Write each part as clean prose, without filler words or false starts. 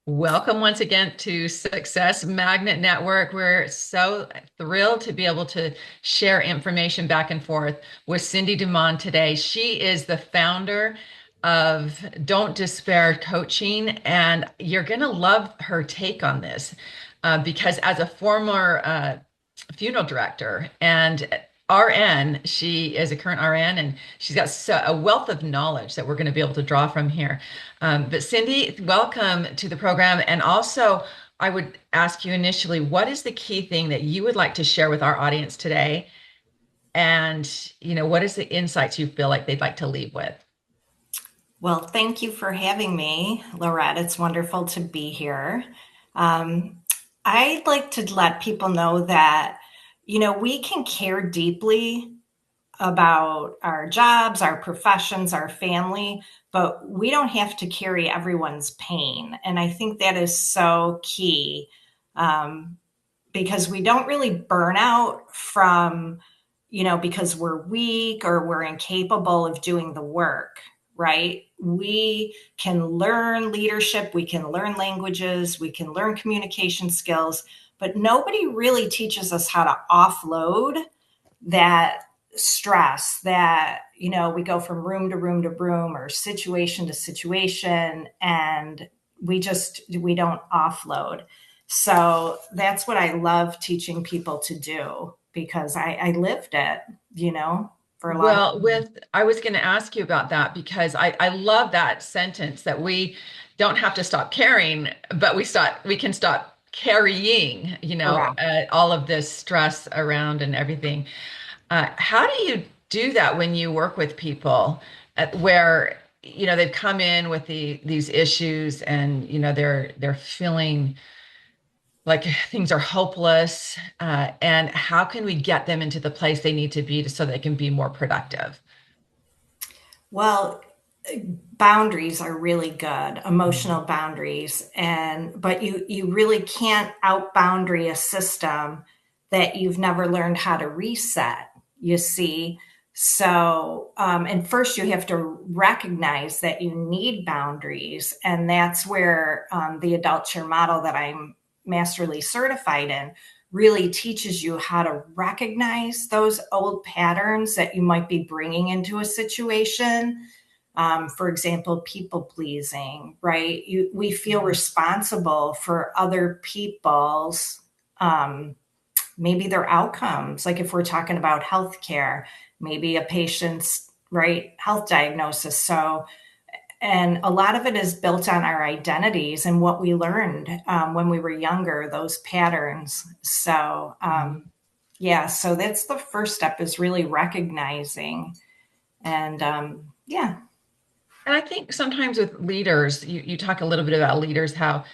Welcome once again to Success Magnet Network. We're so thrilled to be able to share information back and forth with Cindi DuMond today. She is the founder of Don't Despair Coaching, and you're going to love her take on this because as a former funeral director and RN, she is a current RN, and she's got a wealth of knowledge that we're going to be able to draw from here. But Cindi, welcome to the program. And also, I would ask you initially, what is the key thing that you would like to share with our audience today? And, what is the insights you feel like they'd like to leave with? Well, thank you for having me, Lorette. It's wonderful to be here. Um, I'd like to let people know that, we can care deeply about our jobs, our professions, our family, but we don't have to carry everyone's pain. And I think that is so key um, because we don't really burn out because we're weak or we're incapable of doing the work, right? We can learn leadership, we can learn languages, we can learn communication skills, but nobody really teaches us how to offload that stress that we go from room to room to room or situation to situation, and we don't offload. So that's what I love teaching people to do because I lived it, for a long Well, time. I was going to ask you about that because I love that sentence that we don't have to stop caring, but we can stop carrying, Correct. all of this stress around and everything. How do you do that when you work with people where, they've come in with these issues and, they're feeling like things are hopeless, and how can we get them into the place they need to be so they can be more productive? Well, boundaries are really good, emotional boundaries, and but you really can't out boundary a system that you've never learned how to reset, you see. So and first you have to recognize that you need boundaries, and that's where the adult chair model that I'm masterly certified in really teaches you how to recognize those old patterns that you might be bringing into a situation. For example, people pleasing, right? We feel responsible for other people's, maybe their outcomes. Like if we're talking about healthcare, maybe a patient's right health diagnosis. So, and a lot of it is built on our identities and what we learned when we were younger, those patterns. So, yeah, so that's the first step is really recognizing. And yeah. And I think sometimes with leaders, you talk a little bit about leaders, how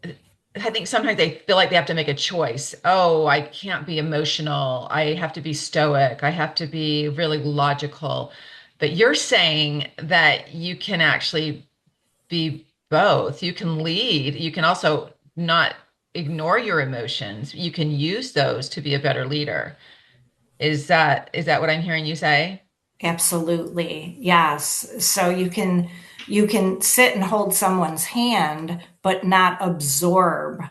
I think sometimes they feel like they have to make a choice. Oh, I can't be emotional. I have to be stoic. I have to be really logical. But you're saying that you can actually be both. You can lead. You can also not ignore your emotions. You can use those to be a better leader. Is that what I'm hearing you say? Absolutely. Yes. So you can sit and hold someone's hand but not absorb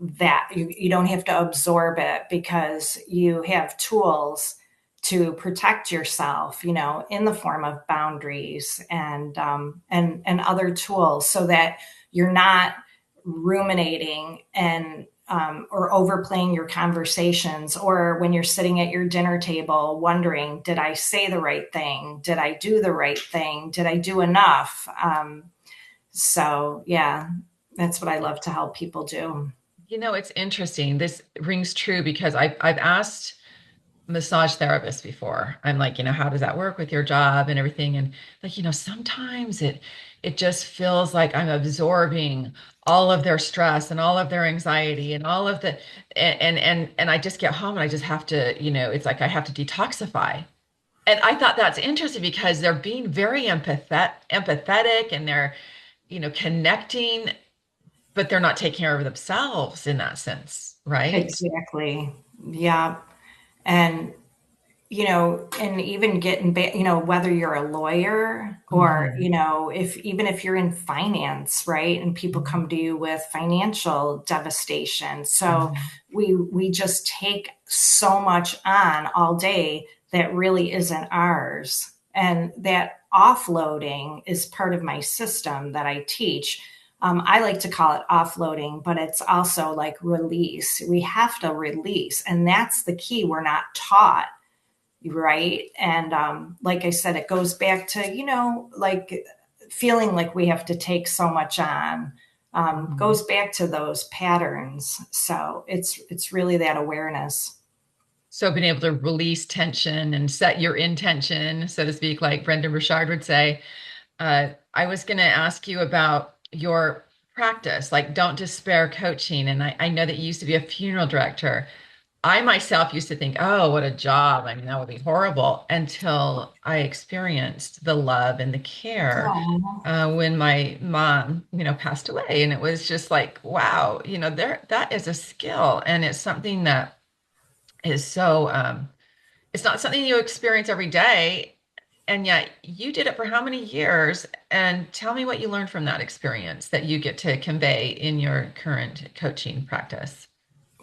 that. You don't have to absorb it because you have tools to protect yourself, in the form of boundaries and other tools so that you're not ruminating and or overplaying your conversations, or when you're sitting at your dinner table wondering, did I say the right thing? Did I do the right thing? Did I do enough? So, yeah, that's what I love to help people do. It's interesting. This rings true because I've asked massage therapists before. I'm like, how does that work with your job and everything? And like, sometimes it just feels like I'm absorbing all of their stress and all of their anxiety and all of the and I just get home and I just have to, it's like I have to detoxify. And I thought that's interesting because they're being very empathetic and they're, connecting, but they're not taking care of themselves in that sense, right? Exactly. Yeah. And and even getting back, whether you're a lawyer or, Hmm. if even if you're in finance, right? And people come to you with financial devastation. So Hmm. we just take so much on all day that really isn't ours. And that offloading is part of my system that I teach. I like to call it offloading, but it's also like release. We have to release. And that's the key. We're not taught, right? And like I said, it goes back to, like feeling like we have to take so much on. Hmm. Goes back to those patterns. So it's really that awareness. So being able to release tension and set your intention, so to speak, like Brendan Burchard would say. I was going to ask you about your practice, like don't despair coaching. And I know that you used to be a funeral director. I myself used to think, oh, what a job. I mean, that would be horrible until I experienced the love and the care Oh, when my mom, passed away. And it was just like, wow, that is a skill. And it's something that is so, it's not something you experience every day. And yet you did it for how many years? And tell me what you learned from that experience that you get to convey in your current coaching practice.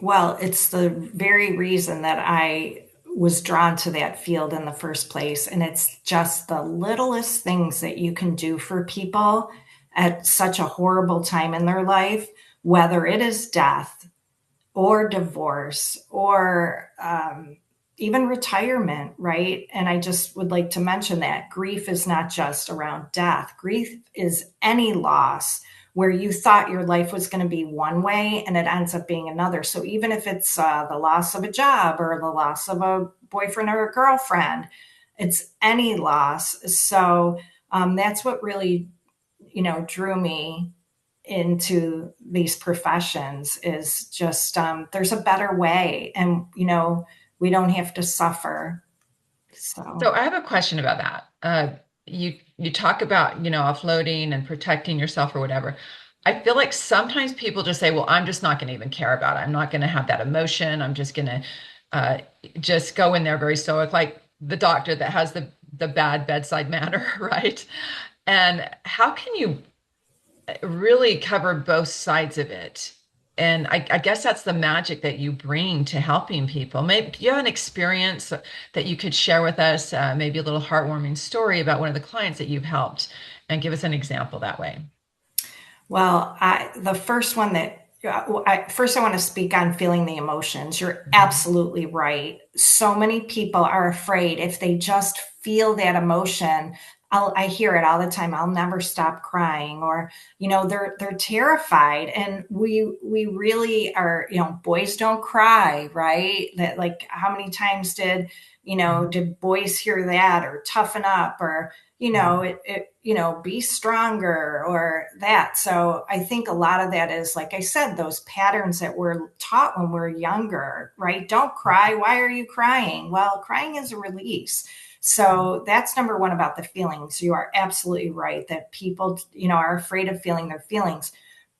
well, it's the very reason that I was drawn to that field in the first place. And it's just the littlest things that you can do for people at such a horrible time in their life, whether it is death or divorce or even retirement, right? And I just would like to mention that grief is not just around death. Grief is any loss where you thought your life was going to be one way and it ends up being another. So even if it's the loss of a job or the loss of a boyfriend or a girlfriend, it's any loss. So that's what really, drew me into these professions is just there's a better way, and we don't have to suffer. So So I have a question about that. You talk about, offloading and protecting yourself or whatever. I feel like sometimes people just say, well, I'm just not going to even care about it. I'm not going to have that emotion. I'm just going to uh, just go in there very stoic, like the doctor that has the bad bedside manner, right? And how can you really cover both sides of it? And I guess that's the magic that you bring to helping people. Maybe do you have an experience that you could share with us, maybe a little heartwarming story about one of the clients that you've helped, and give us an example that way? well, the first one that first I want to speak on feeling the emotions. You're Mhm. absolutely right. So many people are afraid if they just feel that emotion. I hear it all the time. I'll never stop crying, or they're terrified, and we really are. Boys don't cry, right? That, like, how many times did boys hear that, or toughen up, or Mhm. be stronger, or that. So I think a lot of that is, like I said, those patterns that we're taught when we're younger, right? Don't cry. Why are you crying? Well, crying is a release. So that's number one about the feelings. You are absolutely right that people, are afraid of feeling their feelings.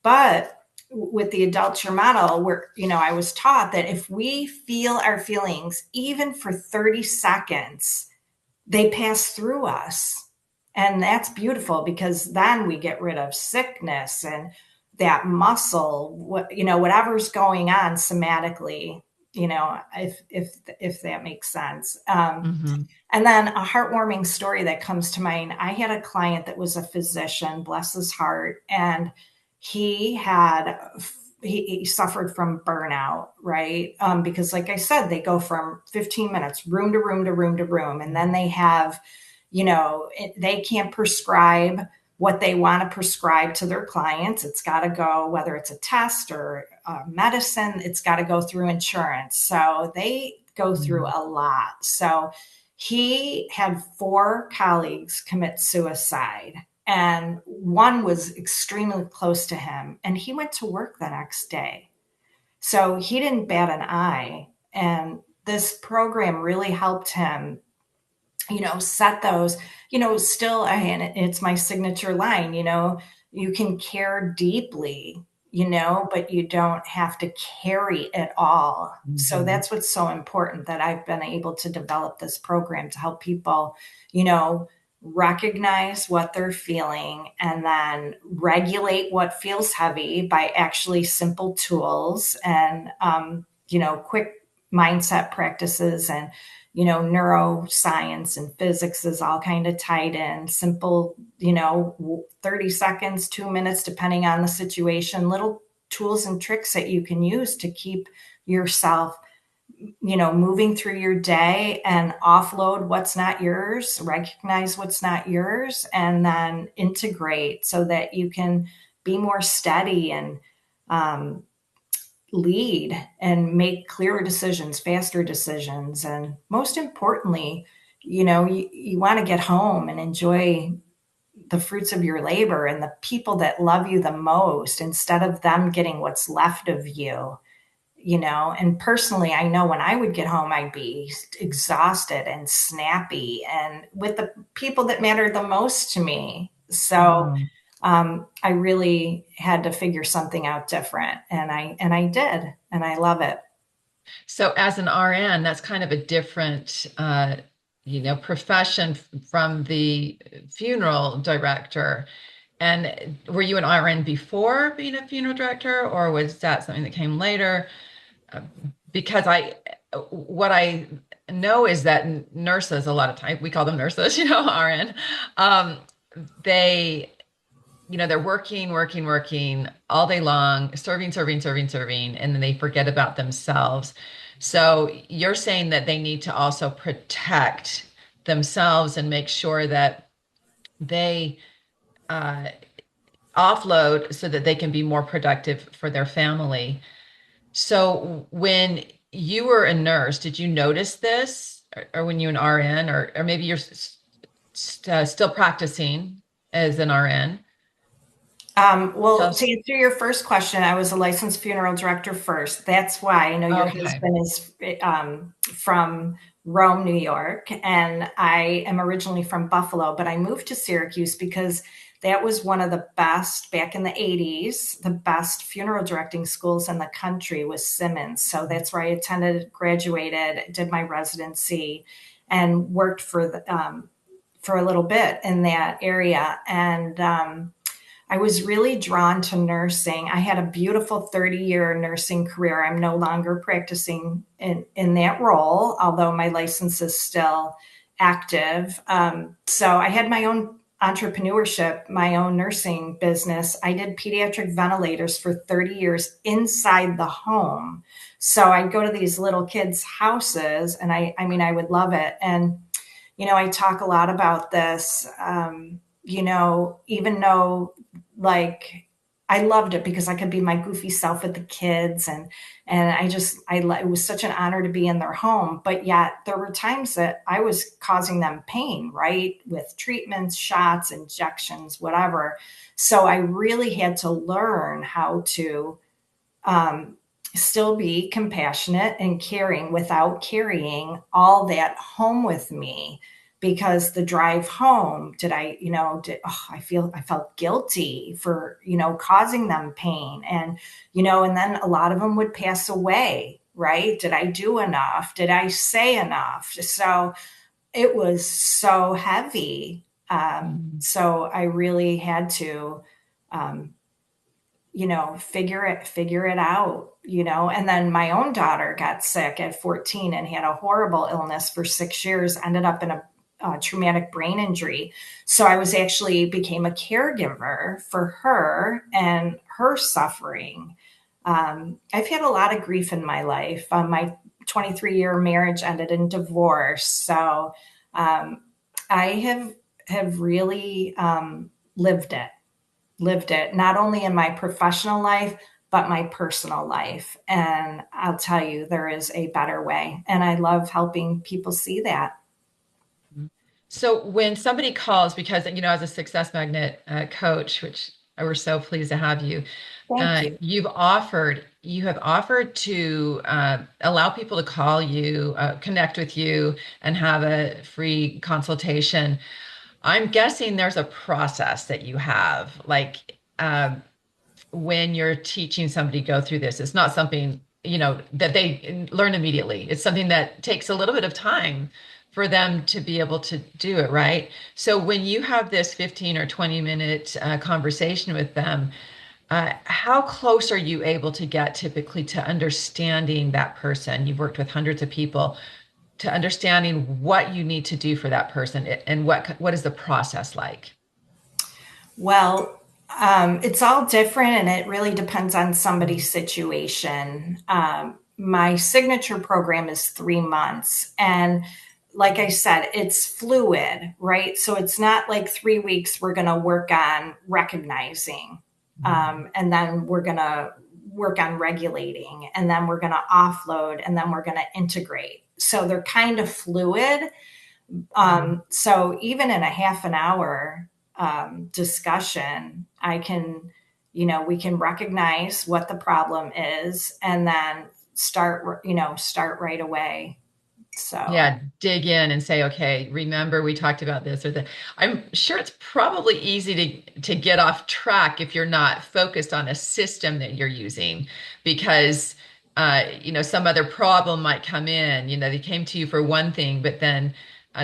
But with the adulture model, where, I was taught that if we feel our feelings, even for 30 seconds, they pass through us. And that's beautiful, because then we get rid of sickness and that muscle, whatever's going on somatically, if that makes sense. Mhm. And then a heartwarming story that comes to mind. I had a client that was a physician, bless his heart, and he had he suffered from burnout, right? Because, like I said, they go from 15 minutes, room to room to room to room, and then they have, they can't prescribe what they want to prescribe to their clients. It's got to go, whether it's a test or medicine, it's got to go through insurance. So they go through Mhm. a lot. So he had four colleagues commit suicide, and one was extremely close to him, and he went to work the next day. So he didn't bat an eye. And this program really helped him, set those, still, and it's my signature line, you can care deeply, but you don't have to carry it all. So Mhm. that's what's so important, that I've been able to develop this program to help people, you know, recognize what they're feeling and then regulate what feels heavy by actually simple tools and, quick mindset practices, and neuroscience and physics is all kind of tied in. Simple, 30 seconds, 2 minutes, depending on the situation, little tools and tricks that you can use to keep yourself, moving through your day and offload what's not yours, recognize what's not yours, and then integrate so that you can be more steady and, lead and make clearer decisions, faster decisions. And most importantly, you want to get home and enjoy the fruits of your labor and the people that love you the most, instead of them getting what's left of you. And personally, I know when I would get home, I'd be exhausted and snappy and with the people that mattered the most to me. So Wow. I really had to figure something out different, and I did, and I love it. So as an RN, that's kind of a different, profession from the funeral director. And were you an RN before being a funeral director, or was that something that came later? Uh, Because what I know is that nurses, a lot of times, we call them nurses, RN, um, they they're working, working, working all day long, serving, serving, serving, serving, and then they forget about themselves. So you're saying that they need to also protect themselves and make sure that they uh, offload so that they can be more productive for their family. So when you were a nurse, did you notice this, or when you were an RN, or maybe you're still practicing as an RN? Tell Well, to us. answer your first question, I was a licensed funeral director first. That's why I know your Okay. husband is from Rome, New York, and I am originally from Buffalo, but I moved to Syracuse because that was one of the best back in the 80s. The best funeral directing schools in the country was Simmons. So that's where I attended, graduated, did my residency, and worked for a little bit in that area. And I was really drawn to nursing. I had a beautiful 30-year nursing career. I'm no longer practicing in that role, although my license is still active. So I had my own entrepreneurship, my own nursing business. I did pediatric ventilators for 30 years inside the home. So I'd go to these little kids' houses, and I mean, I would love it. And I talk a lot about this, even though, like, I loved it because I could be my goofy self with the kids, and it was such an honor to be in their home. But yet there were times that I was causing them pain, right? With treatments, shots, injections, whatever. So I really had to learn how to, um, still be compassionate and caring without carrying all that home with me. Because the drive home, I felt guilty for, causing them pain. And, and then a lot of them would pass away, right? Did I do enough? Did I say enough? So it was so heavy. Mhm. So I really had to, um, figure it out, and then my own daughter got sick at 14 and had a horrible illness for 6 years, ended up in a traumatic brain injury. So I was actually became a caregiver for her and her suffering. I've had a lot of grief in my life. My 23-year marriage ended in divorce. So um, I have really lived it lived it, not only in my professional life, but my personal life. And I'll tell you, there is a better way. And I love helping people see that. So when somebody calls, because as a Success Magnet coach, which we're so pleased to have you, Thank you. you have offered to allow people to call you, connect with you, and have a free consultation. I'm guessing there's a process that you have, like when you're teaching somebody go through this? It's not something, that they learn immediately. It's something that takes a little bit of time for them to be able to do it, right? So when you have this 15 or 20-minute conversation with them, how close are you able to get typically to understanding that person? You've worked with hundreds of people, to understanding what you need to do for that person and what is the process like? Well, it's all different and it really depends on somebody's situation. My signature program is 3 months. And like I said, it's fluid, right? So it's not like 3 weeks we're going to work on recognizing, and then we're going to work on regulating, and then we're going to offload, and then we're going to integrate. So they're kind of fluid. So even in a half an hour discussion, I can, we can recognize what the problem is and then start right away. So Yeah, dig in and say, okay, remember we talked about this or that. I'm sure it's probably easy to get off track if you're not focused on a system that you're using, because some other problem might come in. They came to you for one thing, but then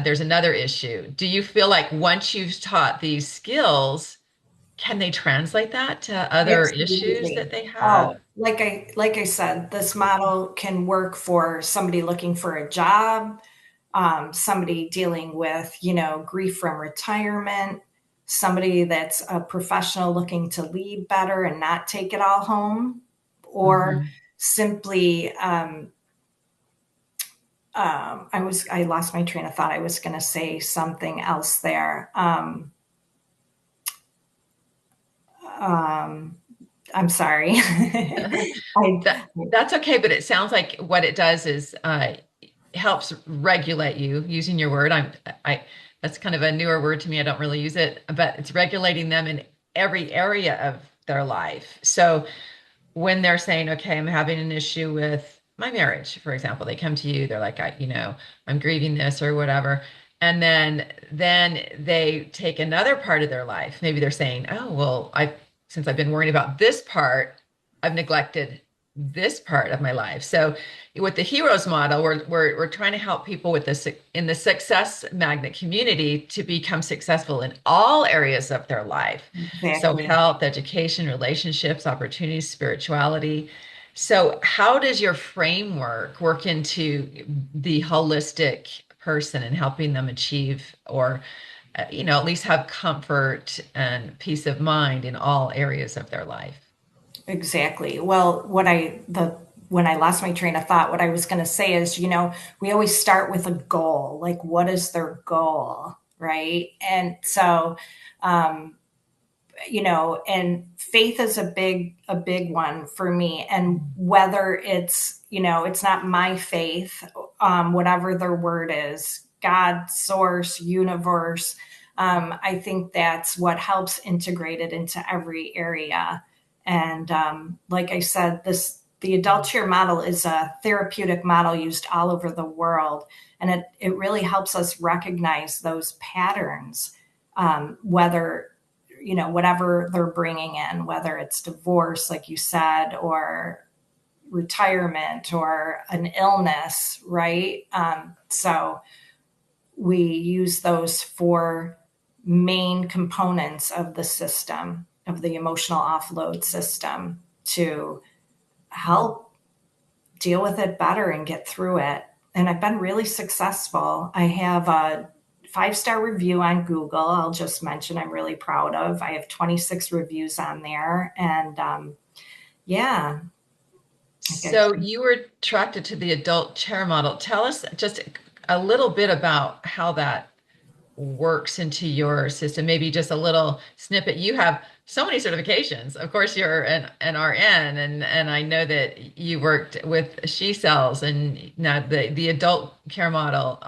there's another issue. Do you feel like once you've taught these skills, can they translate that to other issues that absolutely. they have? Oh, like I said, this model can work for somebody looking for a job, somebody dealing with, grief from retirement, somebody that's a professional looking to lead better and not take it all home, or Hmm. simply, I lost my train of thought. I was going to say something else there. Um, I'm sorry. That's okay, but it sounds like what it does is helps regulate you, using your word. I That's kind of a newer word to me. I don't really use it, but it's regulating them in every area of their life. So when they're saying, okay, I'm having an issue with my marriage, for example, they come to you, they're like, I'm grieving this or whatever. And then they take another part of their life. Maybe they're saying, oh, well, since I've been worrying about this part, I've neglected this part of my life. So with the heroes model, we're trying to help people with this in the success magnet community to become successful in all areas of their life. So Exactly. health, education, relationships, opportunities, spirituality. So how does your framework work into the holistic person and helping them achieve, or at least have comfort and peace of mind in all areas of their life? Exactly. Well, when I lost my train of thought, what I was going to say is, we always start with a goal. Like, what is their goal, right? And so, um, and faith is a big one for me. And whether it's, it's not my faith, whatever their word is, God, source, universe. I think that's what helps integrate it into every area. And like I said, the adult chair model is a therapeutic model used all over the world, and it really helps us recognize those patterns, whether whatever they're bringing in, whether it's divorce, like you said, or retirement or an illness, right? So we use those four main components of the system, of the emotional offload system, to help deal with it better and get through it. And I've been really successful. I have a 5-star review on Google. I'll just mention I'm really proud of. I have 26 reviews on there. And yeah, I So guess you were attracted to the adult chair model. Tell us just a little bit about how that works into your system. Maybe just a little snippet. You have so many certifications. Of course, you're an RN, and I know that you worked with she cells and now the adult care model,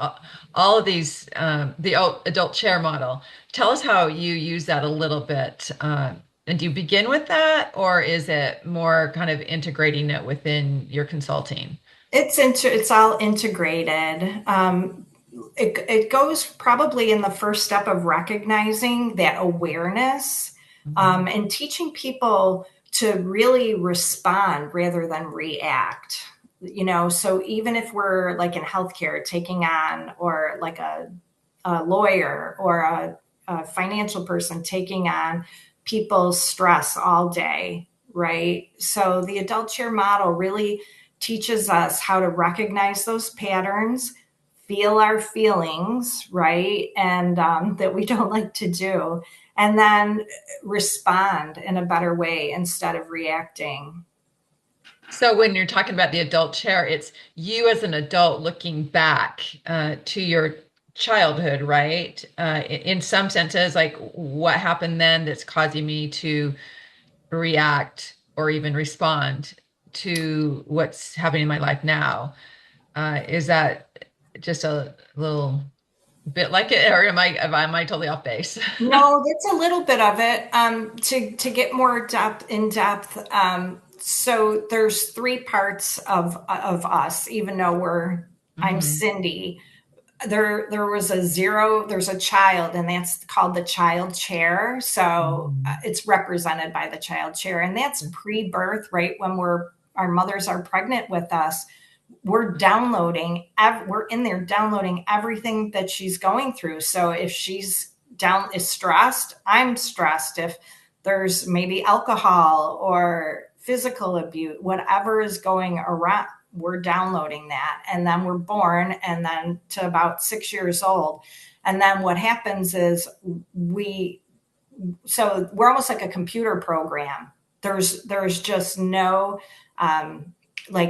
all of these, the adult chair model. Tell us how you use that a little bit. And do you begin with that, or is it more kind of integrating it within your consulting? it's all integrated. It goes probably in the first step of recognizing that awareness, Mhm. and teaching people to really respond rather than react. So even if we're like in healthcare taking on, or like a lawyer or a financial person taking on people's stress all day, right? So the adult chair model really teaches us how to recognize those patterns, feel our feelings, right? And that we don't like to do, and then respond in a better way instead of reacting. So when you're talking about the adult chair, it's you as an adult looking back to your childhood, right? In some senses, like what happened then that's causing me to react or even respond to what's happening in my life now. Is that just a little bit like it, or am I totally off base? No, that's a little bit of it. To get more depth in depth. So there's three parts of us. Even though I'm Hmm. Cindi. There was a zero. There's a child, and that's called the child chair. So Hmm. it's represented by the child chair, and that's pre-birth, right? When our mothers are pregnant with us, we're in there downloading everything that she's going through. So if she's down is stressed, I'm stressed. If there's maybe alcohol or physical abuse, whatever is going around, we're downloading that. And then we're born, and then to about 6 years old. And then what happens is we we're almost like a computer program. There's just no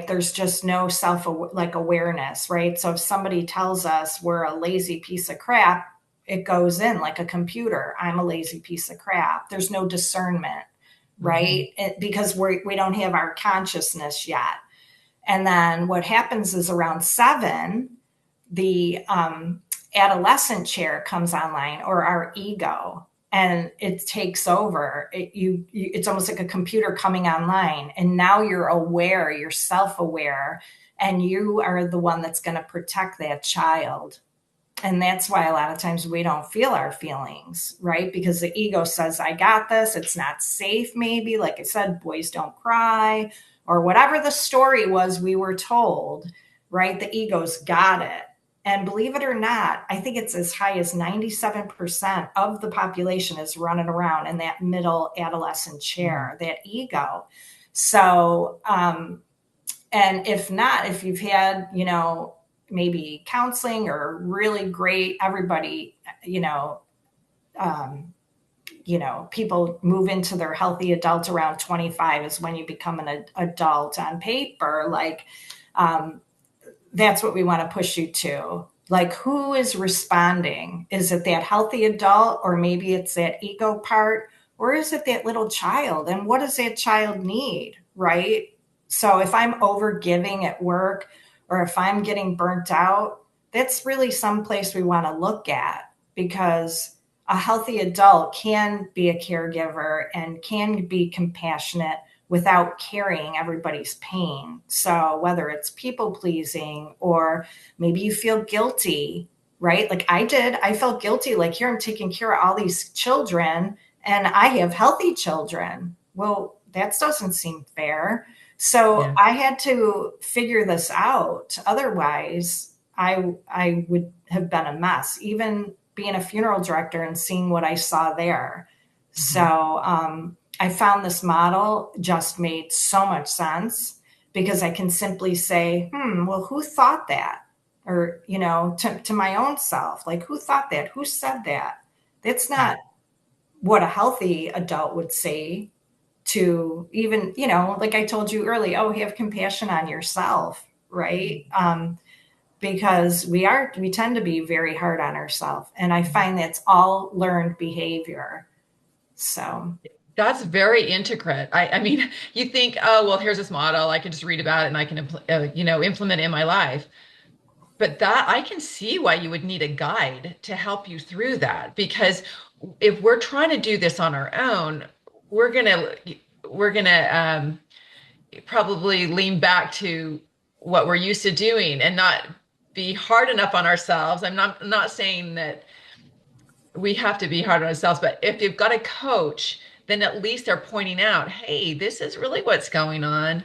there's just no self like awareness, right? So if somebody tells us we're a lazy piece of crap, it goes in like a computer. I'm a lazy piece of crap. There's no discernment, Hmm. right? Because we don't have our consciousness yet. And then what happens is around 7, the adolescent chair comes online, or our ego, and it takes over. It's almost like a computer coming online, and now you're aware, you're self-aware, and you are the one that's going to protect that child. And that's why a lot of times we don't feel our feelings, right? Because the ego says, I got this. It's not safe, maybe. Like I said, boys don't cry, or whatever the story was we were told, right? The ego's got it. And believe it or not, I think it's as high as 97% of the population is running around in that middle adolescent chair, that ego. So, and if not, if you've had, maybe counseling or really great, everybody, um, people move into their healthy adult around 25 is when you become an adult on paper. Like, um, that's what we want to push you to. Like, who is responding? Is it that healthy adult, or maybe it's that ego part, or is it that little child? And what does that child need? Right. So if I'm over giving at work, or if I'm getting burnt out, that's really someplace we want to look at, because a healthy adult can be a caregiver and can be compassionate without carrying everybody's pain. So whether it's people pleasing, or maybe you feel guilty, right? Like I did, I felt guilty. Like, here I'm taking care of all these children, and I have healthy children. Well, that doesn't seem fair. So Yeah. I had to figure this out. Otherwise, I would have been a mess, even being a funeral director and seeing what I saw there. Hmm. So I found this model just made so much sense, because I can simply say, well, who thought that? Or, to my own self, like, who thought that? Who said that? That's Yeah. not what a healthy adult would say. To even, like I told you earlier, oh, have compassion on yourself, right? Because we tend to be very hard on ourselves. And I find that's all learned behavior. So, That's very intricate. I mean, you think, oh, well, here's this model. I can just read about it and I can, implement it in my life. But that I can see why you would need a guide to help you through that. Because if we're trying to do this on our own, we're gonna we're gonna probably lean back to what we're used to doing and not be hard enough on ourselves. I'm not saying that we have to be hard on ourselves, but if you've got a coach then at least they're pointing out, hey, this is really what's going on.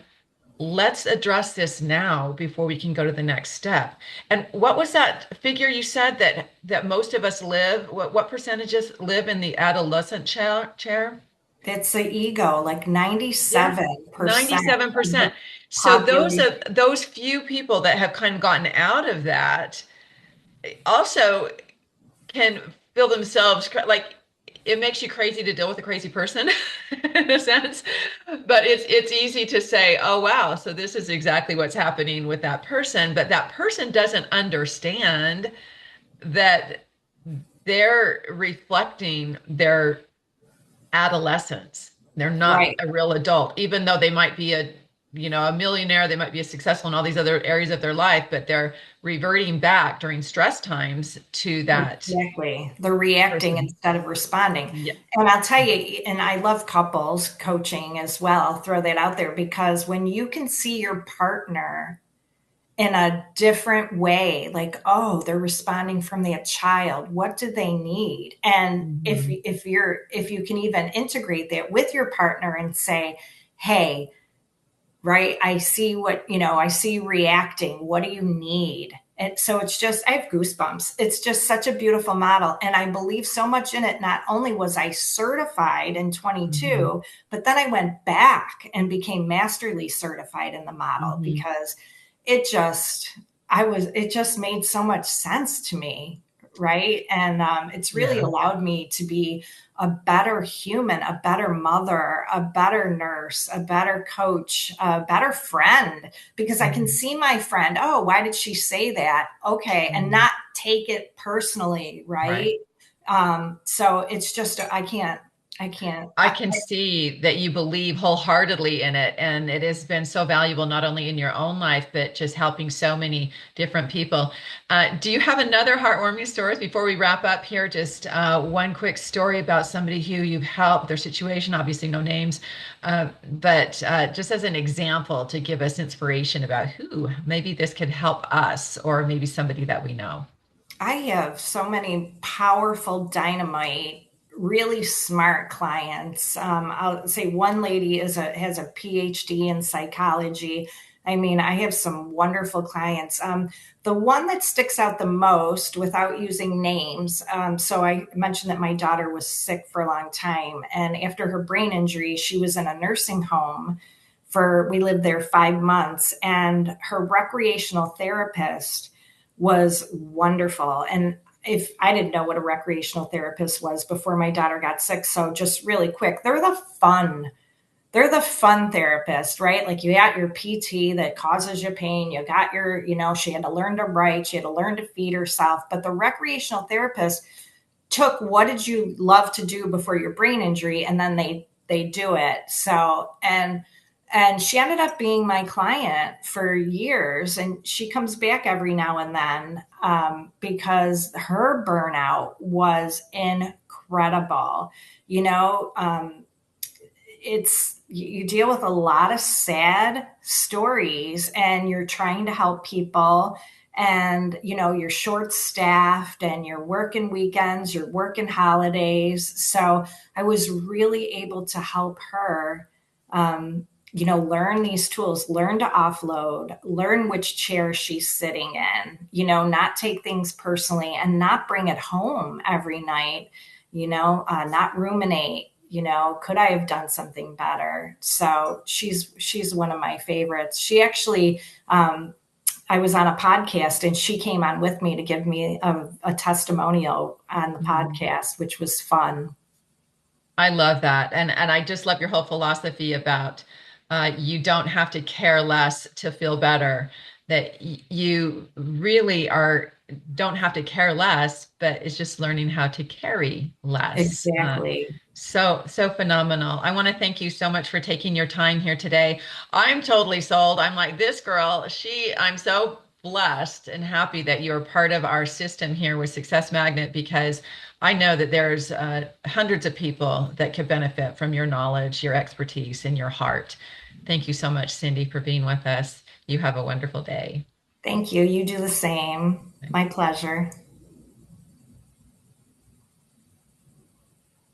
Let's address this now before we can go to the next step. And what was that figure you said that most of us live? What percentages live in the adolescent chair? It's the ego, like Yeah, 97% of the 97%. So population. those few people that have kind of gotten out of that also can feel themselves like it makes you crazy to deal with a crazy person in a sense, but it's easy to say, oh wow, so this is exactly what's happening with that person, but that person doesn't understand that they're reflecting their adolescence. They're not Right. a real adult, even though they might be a millionaire, they might be successful in all these other areas of their life, but they're reverting back during stress times to that Exactly. They're reacting person. instead of responding. Yeah. And I'll tell you, and I love couples coaching as well. I'll throw that out there because when you can see your partner in a different way, like, oh, they're responding from their child, what do they need? And Mhm. if you can even integrate that with your partner and say, hey, right, I see what, I see you reacting, what do you need? And so it's just, I have goosebumps. It's just such a beautiful model, and I believe so much in it. Not only was I certified in Mhm. 22, but then I went back and became masterly certified in the model Mhm. because it just, it just made so much sense to me, right? And it's really Yeah. allowed me to be a better human, a better mother, a better nurse, a better coach, a better friend, because I can Mhm. see my friend, oh, why did she say that? Okay, and Mhm. not take it personally, Right. right? So it's just, I can't, I can see that you believe wholeheartedly in it, and it has been so valuable not only in your own life, but just helping so many different people. Do you have another heartwarming story before we wrap up here? Just one quick story about somebody who you've helped, their situation, obviously no names, but just as an example to give us inspiration about who maybe this could help us or maybe somebody that we know. I have so many powerful dynamite, really smart clients. I'll say one lady has a PhD in psychology. I mean, I have some wonderful clients. The one that sticks out the most, without using names, so I mentioned that my daughter was sick for a long time, and after her brain injury, she was in a nursing home we lived there 5 months, and her recreational therapist was wonderful. And if I didn't know what a recreational therapist was before my daughter got sick, so just really quick, they're the fun therapist, right? Like you got your PT that causes you pain, you got your, she had to learn to write, she had to learn to feed herself, but the recreational therapist took what did you love to do before your brain injury, and then they do it. So and she ended up being my client for years, and she comes back every now and then, because her burnout was incredible. you know um, it's you deal with a lot of sad stories, and you're trying to help people, and you're short staffed, and you're working weekends, you're working holidays. So I was really able to help her, learn these tools, learn to offload, learn which chair she's sitting in, not take things personally, and not bring it home every night, not ruminate, could I have done something better? So she's one of my favorites. She actually, I was on a podcast, and she came on with me to give me a testimonial on the Mhm. podcast, which was fun. I love that. And I just love your whole philosophy about you don't have to care less to feel better, that you really don't have to care less, but it's just learning how to carry less. Exactly. So phenomenal. I want to thank you so much for taking your time here today. I'm totally sold. I'm like this girl. I'm so blessed and happy that you're part of our system here with Success Magnet because I know that there's hundreds of people that could benefit from your knowledge, your expertise, and your heart. Thank you so much, Cindy, for being with us. You have a wonderful day. Thank you. You do the same. My pleasure.